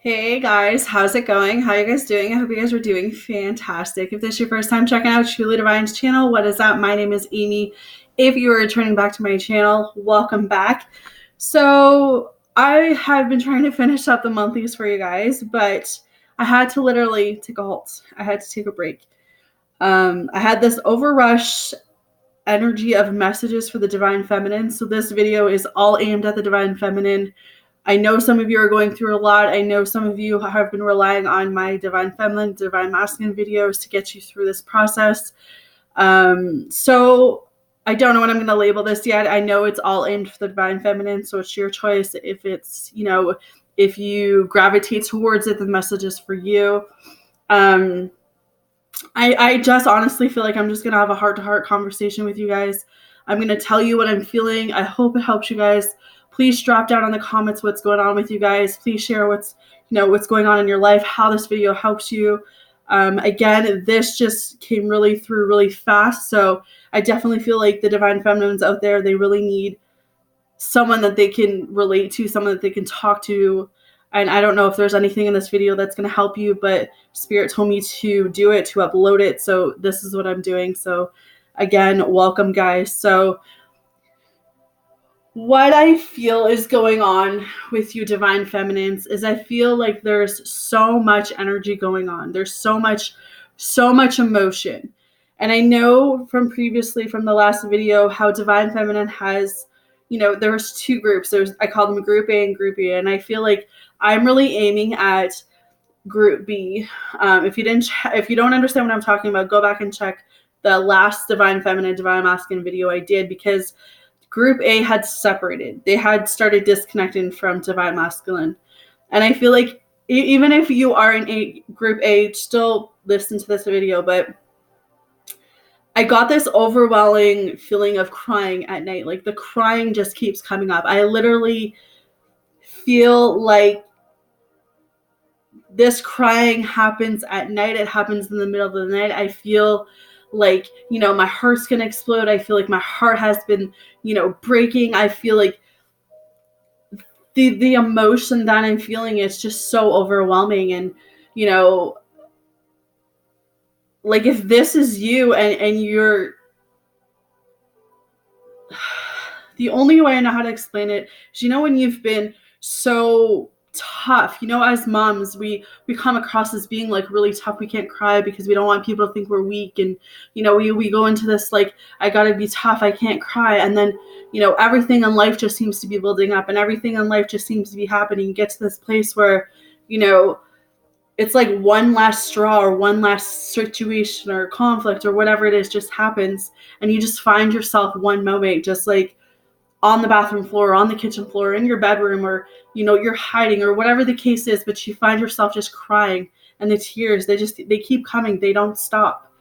Hey guys, how's it going? How are you guys doing? I hope you guys are doing fantastic. If this is your first time checking out Truly Divine's channel, what is up? My name is Amy. If you are returning back to my channel, welcome back. So I have been trying to finish up the monthlies for you guys, but I had to literally take a halt. I had to take a break. I had this overrush energy of messages for the Divine Feminine. So this video is all aimed at the Divine Feminine. I know some of you are going through a lot. I know some of you have been relying on my Divine Feminine, Divine Masculine videos to get you through this process. So I don't know what I'm going to label this yet. I know it's all aimed for the Divine Feminine, so it's your choice. If it's, if you gravitate towards it, the message is for you. I just honestly feel like I'm just going to have a heart-to-heart conversation with you guys. I'm going to tell you what I'm feeling. I hope it helps you guys. Please drop down in the comments what's going on with you guys. Please share what's going on in your life, how this video helps you. Again, this just came through really fast. So I definitely feel like the Divine Feminines out there, they really need someone that they can relate to, someone that they can talk to. And I don't know if there's anything in this video that's going to help you, but Spirit told me to do it, to upload it. So this is what I'm doing. So again, welcome guys. So what I feel is going on with you Divine Feminines is I feel like there's so much energy going on. There's so much emotion. And I know from previously from the last video how Divine Feminine has, there's two groups. I call them Group A and Group B. And I feel like I'm really aiming at Group B. If you don't understand what I'm talking about, go back and check the last Divine Feminine, Divine Masculine video I did, because Group A had separated. They had started disconnecting from Divine Masculine. And I feel like even if you are in Group A, still listen to this video, but I got this overwhelming feeling of crying at night. Like the crying just keeps coming up. I literally feel like this crying happens at night. It happens in the middle of the night. I feel like, my heart's going to explode. I feel like my heart has been, breaking. I feel like the emotion that I'm feeling is just so overwhelming. And, like if this is you and you're, the only way I know how to explain it is, when you've been so tough, as moms, we come across as being like really tough. We can't cry because we don't want people to think we're weak. And, we go into this, like, I gotta be tough. I can't cry. And then, everything in life just seems to be building up and everything in life just seems to be happening. You get to this place where, it's like one last straw or one last situation or conflict or whatever it is just happens. And you just find yourself one moment, just like on the bathroom floor, or on the kitchen floor, in your bedroom, or, you're hiding or whatever the case is, but you find yourself just crying and the tears, they keep coming. They don't stop.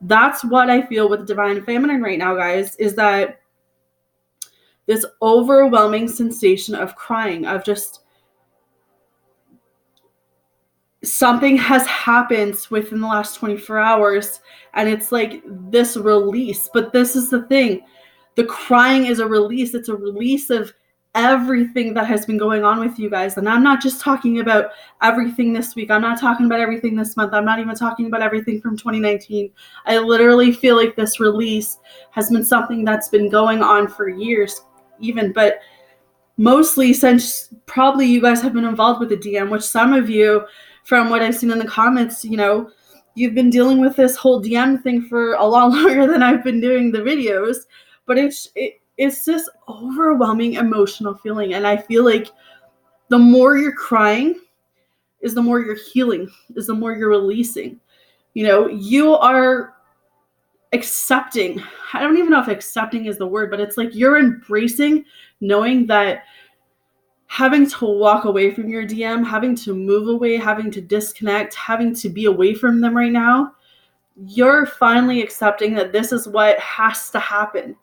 That's what I feel with the Divine Feminine right now, guys, is that this overwhelming sensation of crying, of just something has happened within the last 24 hours and it's like this release. But this is the thing. The crying is a release. It's a release of everything that has been going on with you guys. And I'm not just talking about everything this week. I'm not talking about everything this month. I'm not even talking about everything from 2019. I literally feel like this release has been something that's been going on for years even, but mostly since probably you guys have been involved with the DM, which some of you, from what I've seen in the comments, you've been dealing with this whole DM thing for a lot longer than I've been doing the videos. But it's this overwhelming emotional feeling. And I feel like the more you're crying is the more you're healing, is the more you're releasing. You are accepting. I don't even know if accepting is the word, but it's like you're embracing knowing that having to walk away from your DM, having to move away, having to disconnect, having to be away from them right now, you're finally accepting that this is what has to happen.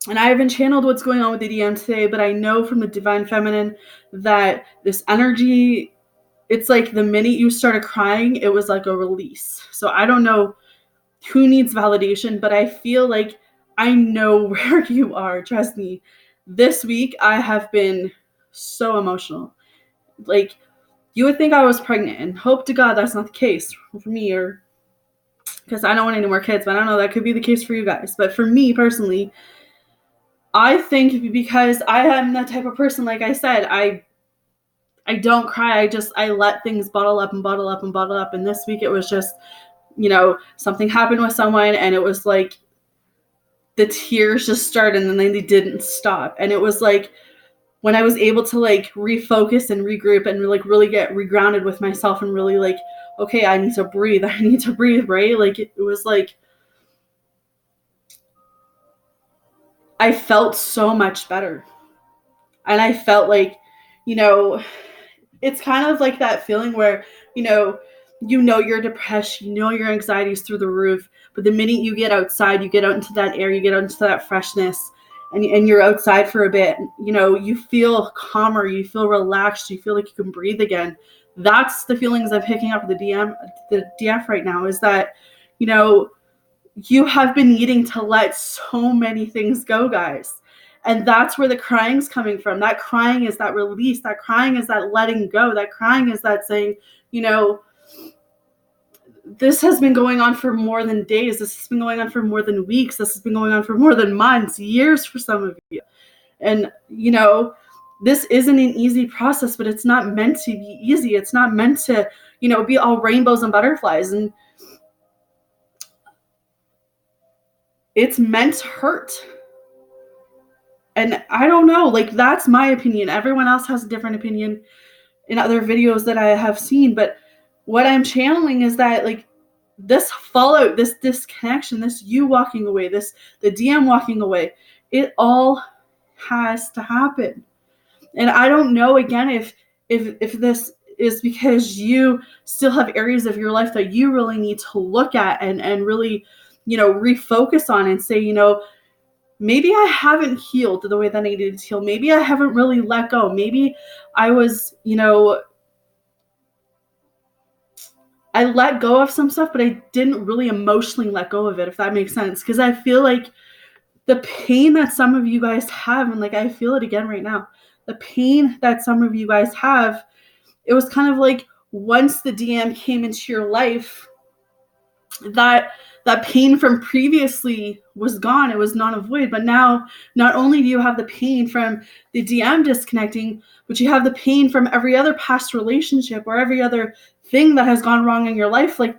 And I haven't channeled what's going on with the DM today, but I know from the Divine Feminine that this energy, it's like the minute you started crying, it was like a release. So I don't know who needs validation, but I feel like I know where you are. Trust me. This week, I have been so emotional. Like, You would think I was pregnant, and hope to God that's not the case for me, or because I don't want any more kids, but I don't know, that could be the case for you guys. But for me personally, I think because I am the type of person, like I said, I don't cry. I let things bottle up and bottle up and bottle up. And this week it was just, something happened with someone, and it was like the tears just started and then they didn't stop. And it was like when I was able to like refocus and regroup and like really get regrounded with myself and really like, okay, I need to breathe, right? Like it was like I felt so much better. And I felt like, it's kind of like that feeling where, you're depressed, your anxiety is through the roof, but the minute you get outside, you get out into that air, you get out into that freshness, and you're outside for a bit, you feel calmer, you feel relaxed, you feel like you can breathe again. That's the feelings I'm picking up with the DF right now, is that, you have been needing to let so many things go, guys. And that's where the crying's coming from. That crying is that release. That crying is that letting go. That crying is that saying, this has been going on for more than days. This has been going on for more than weeks. This has been going on for more than months, years for some of you. And, this isn't an easy process, but it's not meant to be easy. It's not meant to, be all rainbows and butterflies. And it's meant to hurt. And I don't know, like, that's my opinion. Everyone else has a different opinion in other videos that I have seen. But what I'm channeling is that, like, this fallout, this disconnection, this you walking away, the DM walking away, it all has to happen. And I don't know, again, if this is because you still have areas of your life that you really need to look at and really, refocus on and say, maybe I haven't healed the way that I needed to heal. Maybe I haven't really let go. Maybe I was, I let go of some stuff, but I didn't really emotionally let go of it, if that makes sense. Because I feel like the pain that some of you guys have, and like I feel it again right now, the pain that some of you guys have, it was kind of like once the DM came into your life, that pain from previously was gone. It was null and void. But now, not only do you have the pain from the DM disconnecting, but you have the pain from every other past relationship or every other thing that has gone wrong in your life. Like,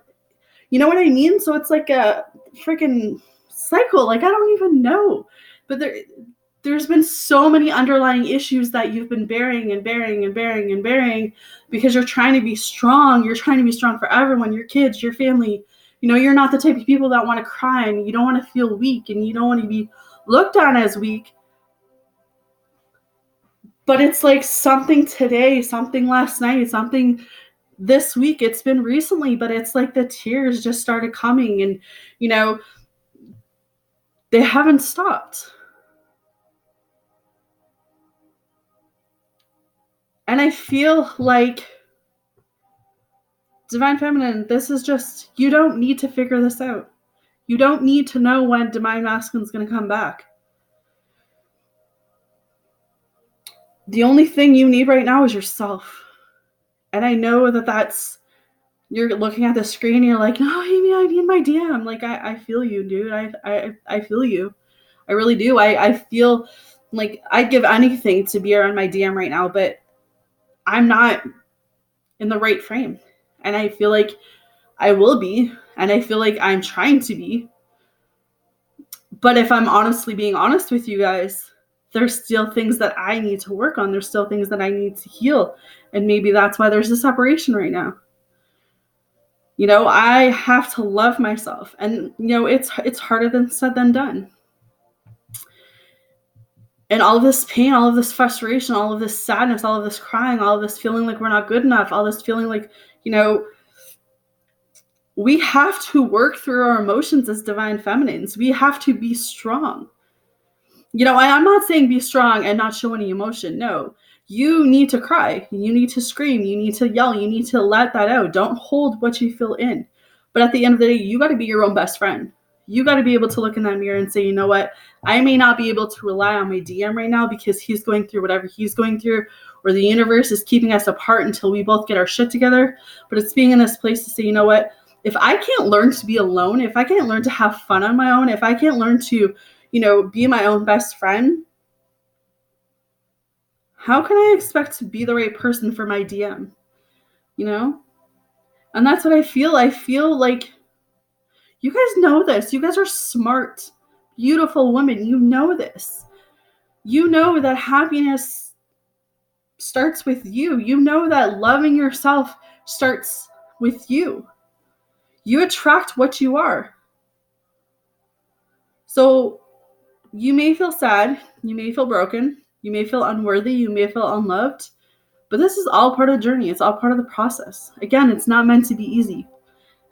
you know what I mean? So it's like a freaking cycle. Like, I don't even know. But there's been so many underlying issues that you've been bearing because you're trying to be strong. You're trying to be strong for everyone, your kids, your family. You're not the type of people that want to cry, and you don't want to feel weak, and you don't want to be looked on as weak. But it's like something today, something last night, something this week. It's been recently, but it's like the tears just started coming, and, they haven't stopped. And I feel like, Divine Feminine, this is just, you don't need to figure this out. You don't need to know when Divine Masculine is going to come back. The only thing you need right now is yourself. And I know that's, you're looking at the screen and you're like, no, Amy, I need my DM. Like, I feel you, dude. I feel you. I really do. I feel like I'd give anything to be around my DM right now, but I'm not in the right frame. And I feel like I will be, and I feel like I'm trying to be. But if I'm honestly being honest with you guys, there's still things that I need to work on. There's still things that I need to heal. And maybe that's why there's a separation right now. I have to love myself. And, it's harder than said than done. And all of this pain, all of this frustration, all of this sadness, all of this crying, all of this feeling like we're not good enough, all this feeling like, we have to work through our emotions as Divine Feminines. We have to be strong. I'm not saying be strong and not show any emotion. No, you need to cry. You need to scream. You need to yell. You need to let that out. Don't hold what you feel in. But at the end of the day, you got to be your own best friend. You got to be able to look in that mirror and say, you know what? I may not be able to rely on my DM right now because he's going through whatever he's going through, or the universe is keeping us apart until we both get our shit together. But it's being in this place to say, you know what? If I can't learn to be alone, if I can't learn to have fun on my own, if I can't learn to, be my own best friend, how can I expect to be the right person for my DM? And that's what I feel. I feel like you guys know this. You guys are smart, beautiful women. You know this. You know that happiness starts with you. You know that loving yourself starts with you. You attract what you are. So you may feel sad. You may feel broken. You may feel unworthy. You may feel unloved. But this is all part of the journey. It's all part of the process. Again, it's not meant to be easy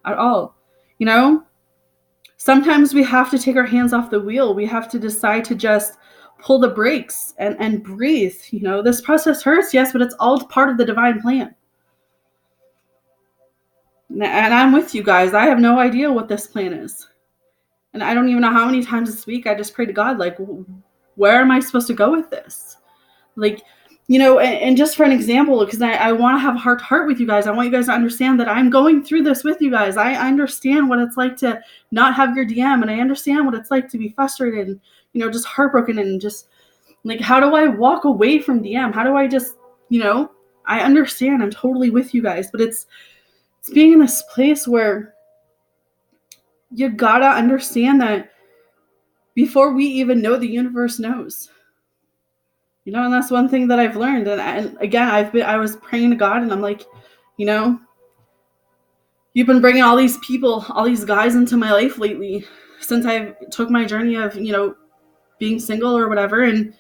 at all. Sometimes we have to take our hands off the wheel. We have to decide to just pull the brakes and breathe. This process hurts, yes, but it's all part of the divine plan. And I'm with you guys. I have no idea what this plan is. And I don't even know how many times this week I just pray to God, like, where am I supposed to go with this? Like, and just for an example, because I want to have heart to heart with you guys. I want you guys to understand that I'm going through this with you guys. I understand what it's like to not have your DM, and I understand what it's like to be frustrated and, just heartbroken, and just like, how do I walk away from DM? How do I just, I understand. I'm totally with you guys, but it's being in this place where you gotta understand that before we even know, the universe knows. And that's one thing that I've learned. And again, I was praying to God, and I'm like, you've been bringing all these people, all these guys into my life lately since I took my journey of, being single or whatever. And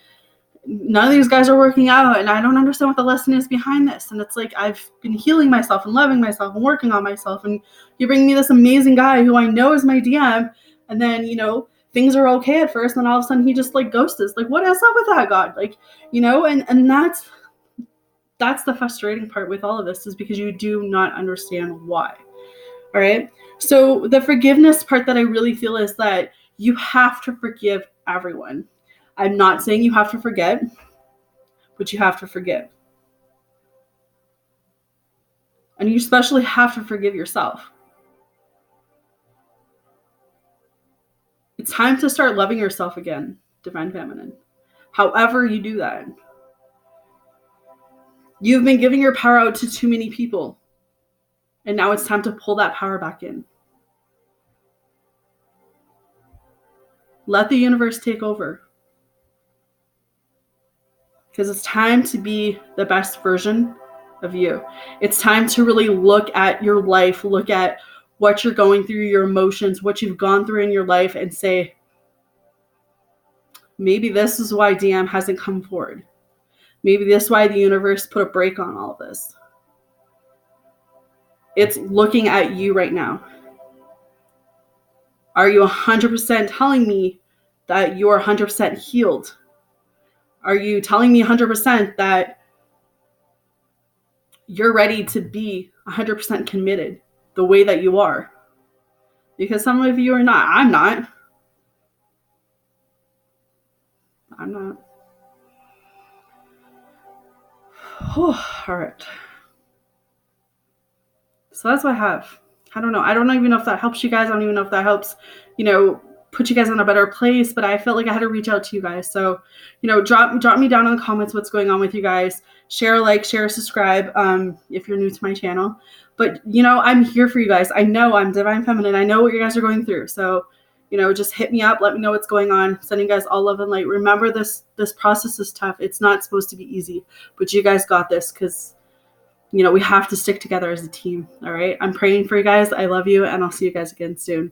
none of these guys are working out. And I don't understand what the lesson is behind this. And it's like, I've been healing myself and loving myself and working on myself. And you bring me this amazing guy who I know is my DM. And then, things are okay at first, and all of a sudden he just like ghosts us. Like, what is up with that, God? Like, and that's the frustrating part with all of this, is because you do not understand why. All right. So the forgiveness part that I really feel is that you have to forgive everyone. I'm not saying you have to forget, but you have to forgive. And you especially have to forgive yourself. It's time to start loving yourself again, Divine Feminine. However you do that. You've been giving your power out to too many people. And now it's time to pull that power back in. Let the universe take over. Because it's time to be the best version of you. It's time to really look at your life, look at what you're going through, your emotions, what you've gone through in your life, and say, maybe this is why DM hasn't come forward. Maybe this is why the universe put a break on all of this. It's looking at you right now. Are you 100% telling me that you're 100% healed? Are you telling me 100% that you're ready to be 100% committed the way that you are? Because some of you are not. I'm not. All right. So that's what I have. I don't know. I don't even know if that helps you guys. I don't even know if that helps, put you guys in a better place, but I felt like I had to reach out to you guys. So, drop me down in the comments what's going on with you guys. Share, share, subscribe if you're new to my channel. But, I'm here for you guys. I know I'm Divine Feminine. I know what you guys are going through. So, just hit me up. Let me know what's going on. Sending you guys all love and light. Remember, this process is tough. It's not supposed to be easy, but you guys got this, because we have to stick together as a team. All right. I'm praying for you guys. I love you, and I'll see you guys again soon.